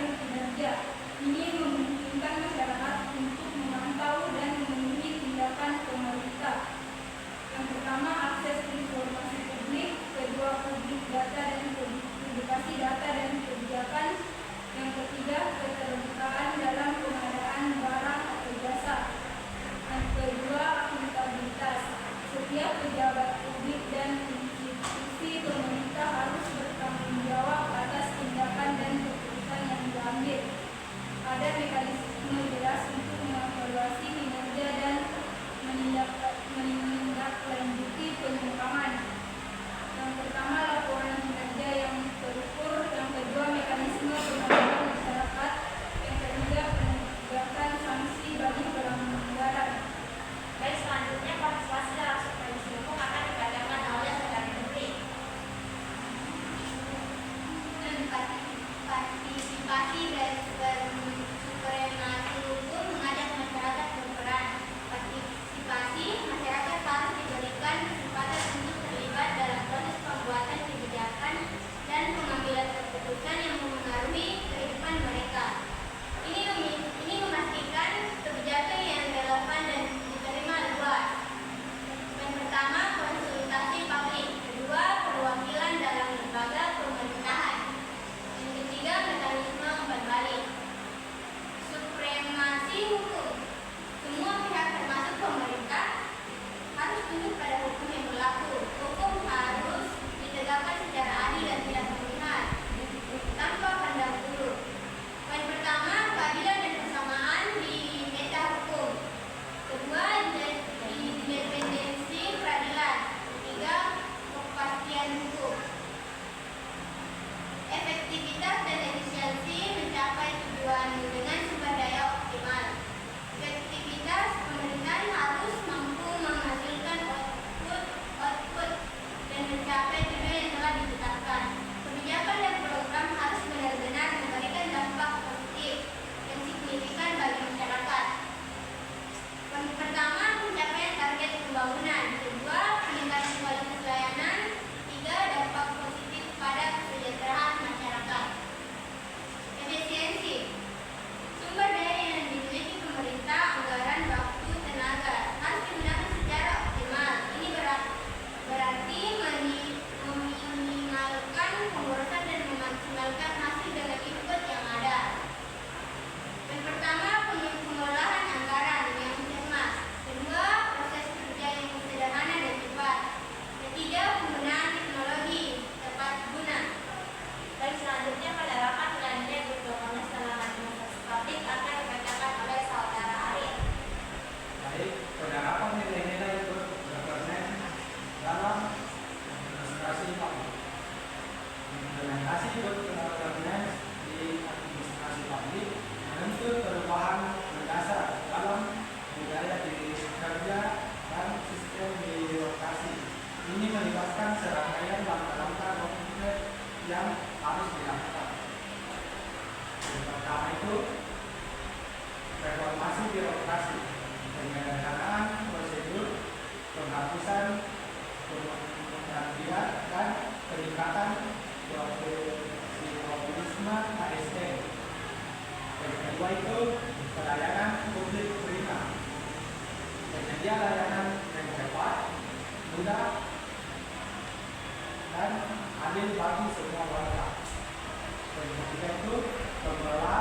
indikator kinerja. Ini memungkinkan masyarakat untuk memantau dan memenuhi tindakan pemerintah. Yang pertama, akses informasi publik. Kedua, publik data dan publikasi data dan kebijakan. Yang ketiga, keterbukaan dalam pengadaan barang atau jasa. Yang kedua, akuntabilitas. Setiap pejabat publik dan institusi pemerintah harus bertanggung jawab atas tindakan dan keputusan yang diambil. Ada mekanisme jelas untuk mengevaluasi kinerja dan menindaklanjuti penyimpangan. Yang pertama, laporan kinerja yang terukur. Yang kedua, mekanisme pengaduan masyarakat. Yang ketiga, penegakan sanksi bagi pelanggaran. Baik, selanjutnya partisipasi dalam supervisi hukum akan dibacakan oleh saudara Putri. Partisipasi dan supremasi hukum mengajak masyarakat berperan. Partisipasi masyarakat harus diberikan kesempatan untuk terlibat dalam proses pembuatan kebijakan dan pengambilan keputusan yang memengaruhi kehidupan mereka. Ini memastikan kebijakan yang relevan dan diterima luas. Yang pertama, konsultasi publik. Kedua, perwakilan dalam lembaga pemerintahan. Yang ketiga, mekanisme umpan balik. Supremasi hukum. Semua pihak termasuk pemerintah harus tunduk pada hukum yang berlaku. Hukum harus ditegakkan secara adil dan tidak memihak, tanpa pandang bulu. Poin pertama, keadilan dan kesamaan di meta hukum. Kedua, independensi peradilan. Ketiga, kepastian hukum. Efektivitas dan efisiensi mencapai tujuan dengan sumber daya optimal. Efektivitas pemerintahan harus mampu menghasilkan output dan mencapai tujuan yang telah ditetapkan. Kebijakan dan program harus benar-benar memberikan dampak positif yang signifikan bagi masyarakat. Pertama, pencapaian target pembangunan. Kedua, peningkatan kualitas layanan. Tiga, dampak positif pada kesejahteraan masyarakat. Efisiensi. Sumber daya yang dimiliki pemerintah, anggaran, waktu, tenaga harus digunakan secara optimal. Ini berarti meminimalkan pemborosan dan memaksimalkan hasil dengan input yang ada. Yang pertama, pengolahan anggaran yang cermat. Kedua, proses kerja yang sederhana dan cepat. Ketiga, penggunaan teknologi tepat guna. Baik, selanjutnya pada rapat nilai-nilai berdokumen dalam administrasi publik akan dibacakan oleh saudara Arif. Baik, pada rapat nilai-nilai berdokumen dalam administrasi publik. Implementasi berdokumen di administrasi publik menuntut perubahan mendasar dalam budaya kerja dan sistem birokrasi. Ini melibatkan serangkaian langkah-langkah konkret yang harus dilakukan. Yang pertama itu reformasi birokrasi, penyederhanaan prosedur, penghapusan pengembalian dan peningkatan profesionalisme ASN. Yang kedua itu pelayanan publik prima, penyedia layanan yang cepat, mudah, dan adil bagi semua warga. Yang ketiga itu pengelolaan